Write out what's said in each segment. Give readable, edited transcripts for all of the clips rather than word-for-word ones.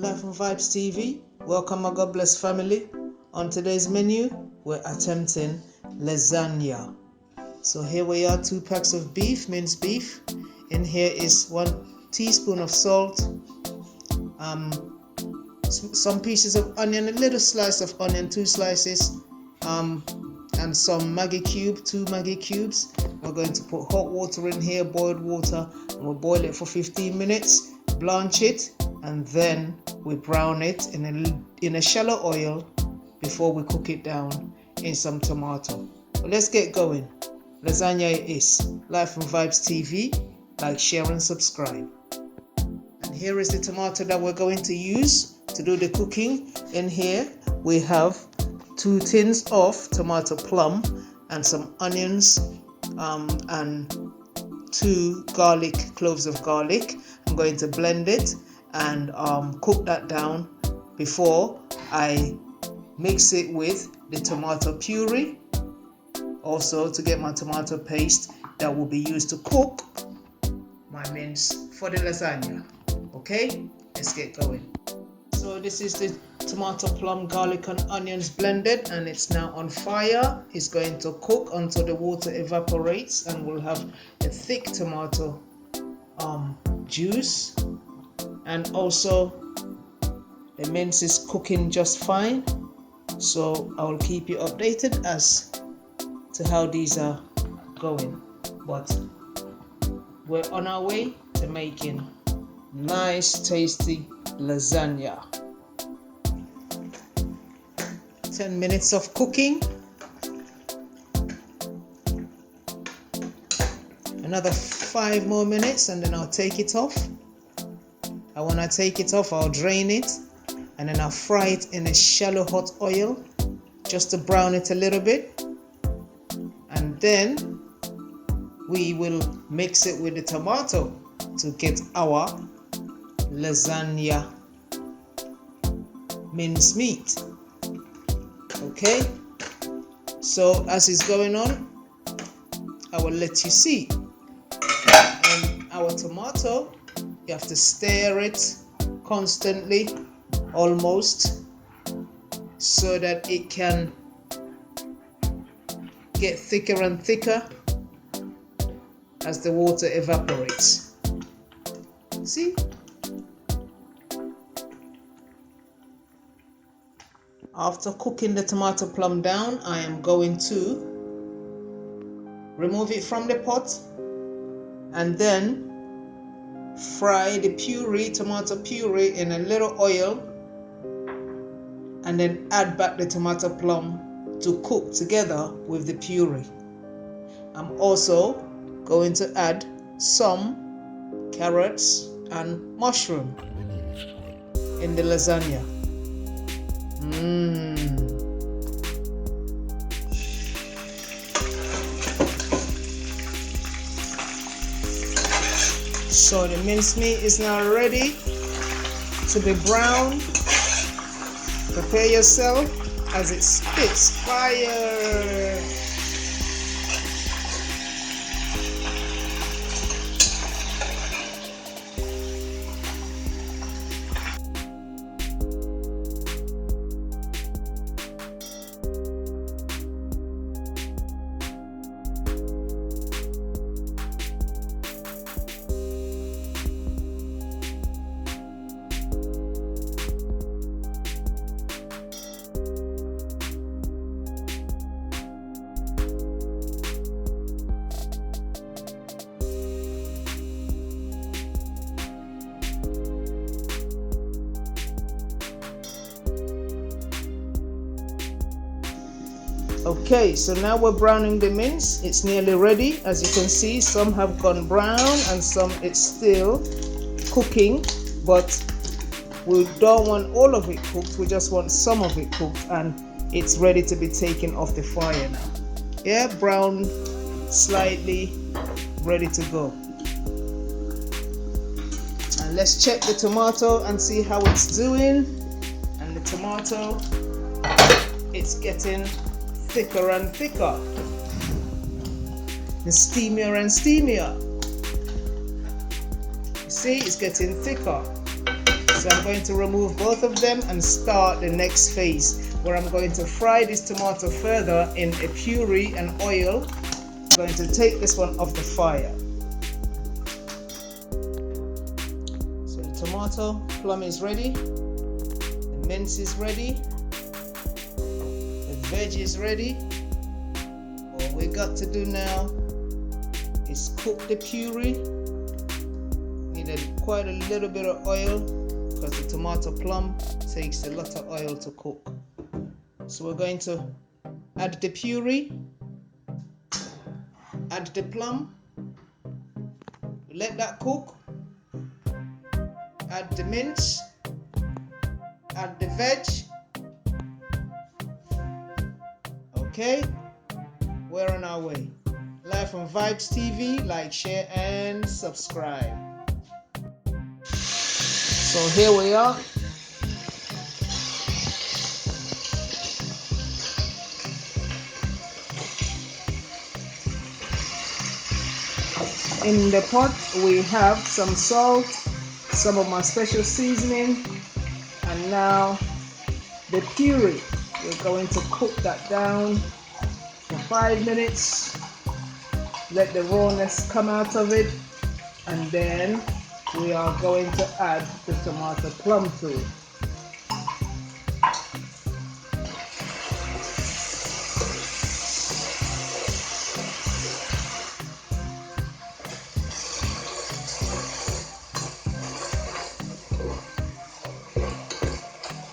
Life and Vibes TV. Welcome, my God bless family. On today's menu, we're attempting lasagna. So here we are, 2 packs of beef, minced beef. In here is 1 teaspoon of salt, some pieces of onion, a little slice of onion, 2 slices, and some Maggi cube, 2 Maggi cubes. We're going to put hot water in here, boiled water, and we'll boil it for 15 minutes, blanch it, and then we brown it in a shallow oil before we cook it down in some tomato. But let's get going. Lasagna it is. Life and Vibes TV. Like, share and subscribe. And here is the tomato that we're going to use to do the cooking. In here we have 2 tins of tomato plum and some onions and 2 cloves of garlic. I'm going to blend it and cook that down before I mix it with the tomato puree, also to get my tomato paste that will be used to cook my mince for the lasagna. Okay, let's get going. So this is the tomato, plum, garlic and onions blended, and it's now on fire. It's going to cook until the water evaporates and we'll have a thick tomato juice. And also the mince is cooking just fine, so I will keep you updated as to how these are going. But we're on our way to making nice tasty lasagna. 10 minutes of cooking. Another 5 more minutes and then I'll take it off. And when I take it off, I'll drain it and then I'll fry it in a shallow hot oil just to brown it a little bit. And then we will mix it with the tomato to get our lasagna minced meat. Okay, so as it's going on, I will let you see. And our tomato, you have to stir it constantly, almost, so that it can get thicker and thicker as the water evaporates. See? After cooking the tomato plum down, I am going to remove it from the pot and then fry the puree, tomato puree, in a little oil and then add back the tomato plum to cook together with the puree. I'm also going to add some carrots and mushroom in the lasagna. So the mincemeat is now ready to be browned. Prepare yourself as it spits fire. Okay, so now we're browning the mince. It's nearly ready. As you can see, some have gone brown and some it's still cooking, but we don't want all of it cooked. We just want some of it cooked, and it's ready to be taken off the fire now. Yeah, brown slightly, ready to go. And let's check the tomato and see how it's doing. And the tomato, it's getting thicker and thicker, and steamier and steamier. You see, it's getting thicker. So I'm going to remove both of them and start the next phase, where I'm going to fry this tomato further in a puree and oil. I'm going to take this one off the fire. So the tomato plum is ready, the mince is ready, the veg is ready. All we got to do now is cook the puree. Needed quite a little bit of oil because the tomato plum takes a lot of oil to cook. So we're going to add the puree, add the plum, let that cook, add the mince, add the veg. Okay, we're on our way. Live from Vibes TV, like, share and subscribe. So here we are. In the pot we have some salt, some of my special seasoning, and now the puree. We're going to cook that down for 5 minutes. Let the rawness come out of it, and then we are going to add the tomato plum to it.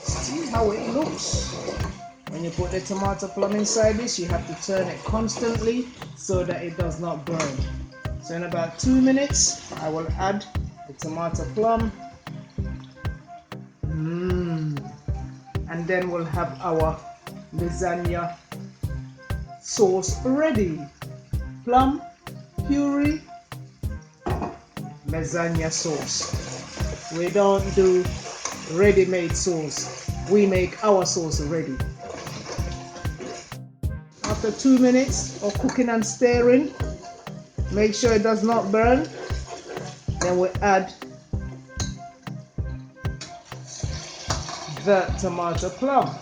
See how it looks? When you put the tomato plum inside this, you have to turn it constantly so that it does not burn. So in about 2 minutes, I will add the tomato plum. And then we'll have our lasagna sauce ready. Plum, puree, lasagna sauce. We don't do ready-made sauce. We make our sauce ready. After 2 minutes of cooking and stirring, make sure it does not burn. Then we add the tomato plum.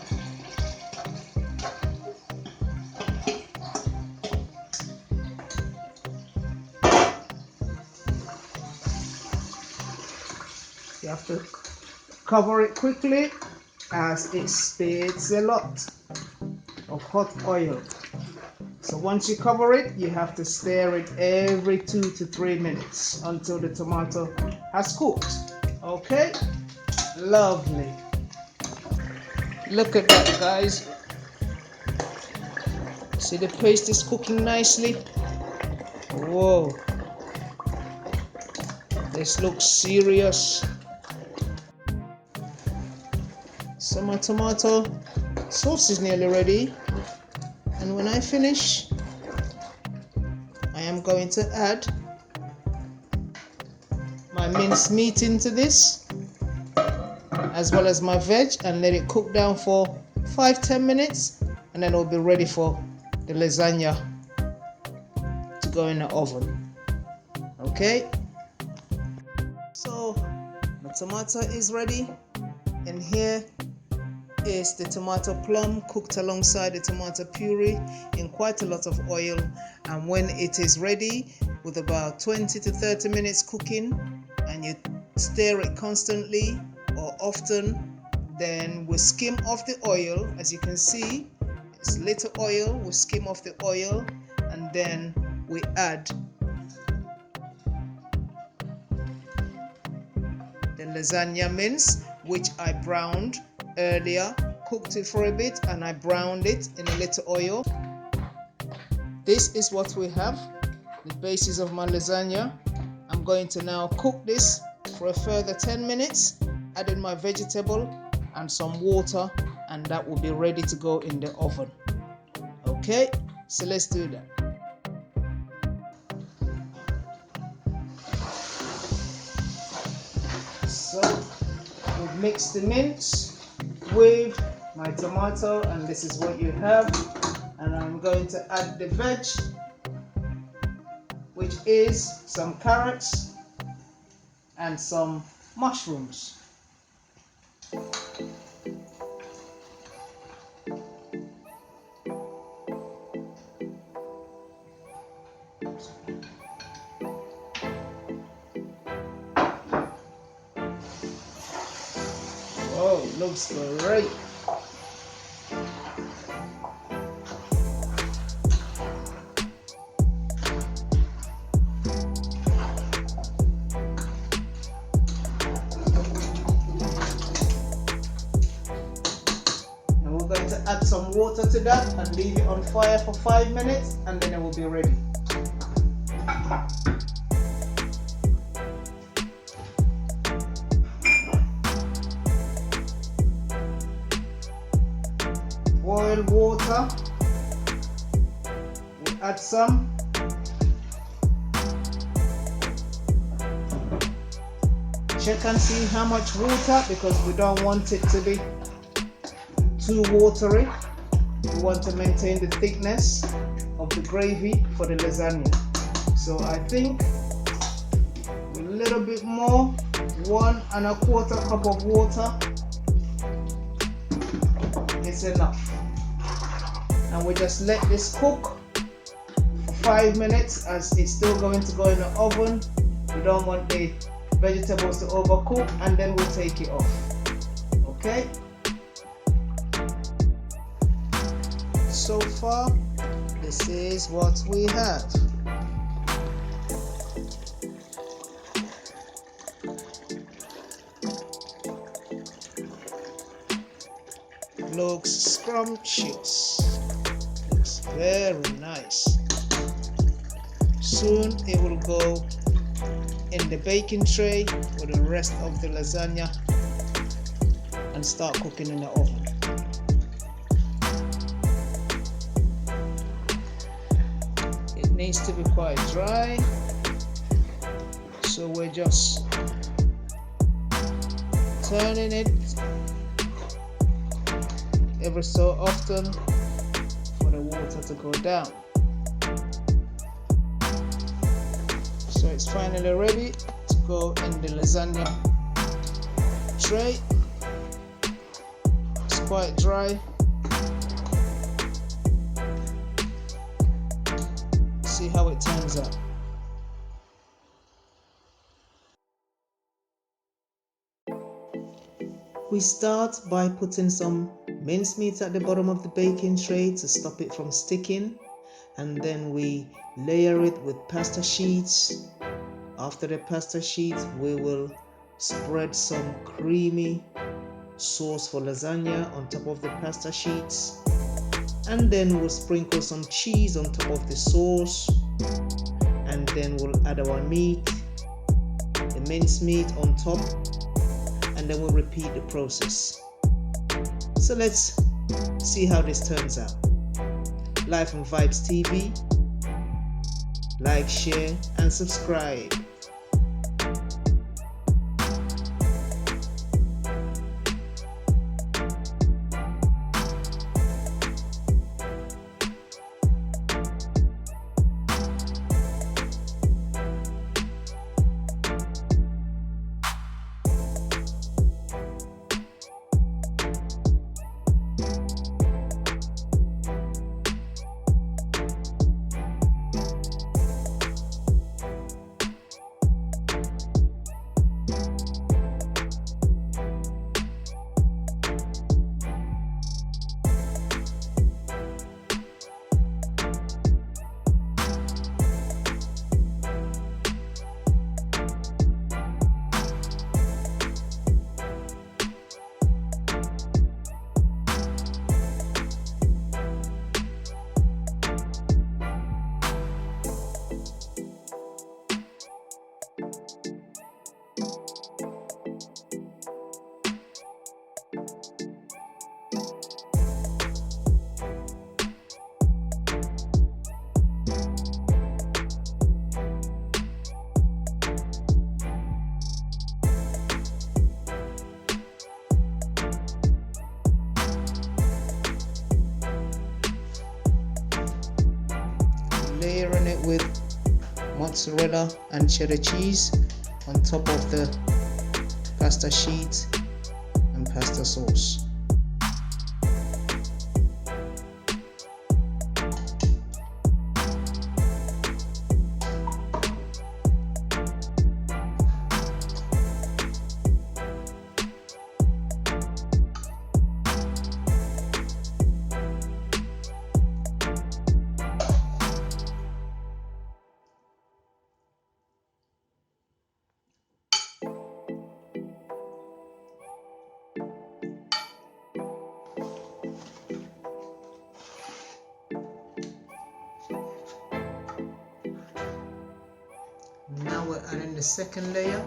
You have to cover it quickly as it spits a lot of hot oil. So once you cover it, you have to stir it every 2 to 3 minutes until the tomato has cooked. Okay? Lovely. Look at that, guys. See, the paste is cooking nicely. Whoa. This looks serious. So my tomato sauce is nearly ready. And when I finish, I am going to add my minced meat into this, as well as my veg, and let it cook down for 5-10 minutes, and then it'll be ready for the lasagna to go in the oven. Okay, so my tomato is ready, and here is the tomato plum cooked alongside the tomato puree in quite a lot of oil. And when it is ready, with about 20 to 30 minutes cooking, and you stir it constantly or often, then we skim off the oil. As you can see, it's little oil. We skim off the oil, and then we add the lasagna mince, which I browned earlier, cooked it for a bit, and I browned it in a little oil. This is what we have, the basis of my lasagna. I'm going to now cook this for a further 10 minutes, add in my vegetable and some water, and that will be ready to go in the oven. Okay, so let's do that. So we've mixed the mince with my tomato, and this is what you have. And I'm going to add the veg, which is some carrots and some mushrooms. looks great. And we're going to add some water to that and leave it on fire for 5 minutes, and then it will be ready. Boil water, we'll add some. Check and see how much water, because we don't want it to be too watery. We want to maintain the thickness of the gravy for the lasagna. So I think a little bit more, 1 1/4 cup of water is enough. And we just let this cook for 5 minutes, as it's still going to go in the oven. We don't want the vegetables to overcook, and then we'll take it off. Okay? So far, this is what we have. Looks scrumptious. Looks very nice. Soon it will go in the baking tray for the rest of the lasagna and start cooking in the oven. It needs to be quite dry, so we're just turning it every so often for the water to go down. So it's finally ready to go in the lasagna tray. It's quite dry. See how it turns out. We start by putting some mincemeat at the bottom of the baking tray to stop it from sticking, and then we layer it with pasta sheets. After the pasta sheets, we will spread some creamy sauce for lasagna on top of the pasta sheets, and then we'll sprinkle some cheese on top of the sauce, and then we'll add our meat, the mincemeat on top, and then we'll repeat the process. So let's see how this turns out. Life and Vibes TV. Like, share, and subscribe. Layering it with mozzarella and cheddar cheese on top of the pasta sheet and pasta sauce. and then the second layer.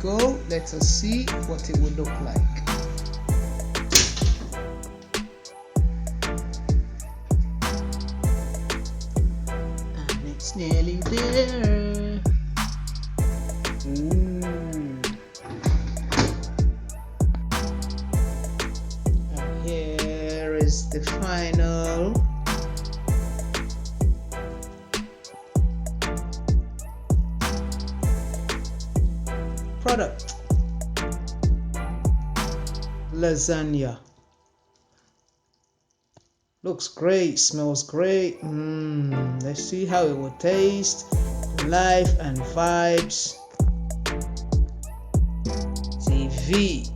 Go, let us see what it would look like. And it's nearly there. And here is the final product. Lasagna. Looks great, smells great. Let's see how it will taste. Life and vibes TV.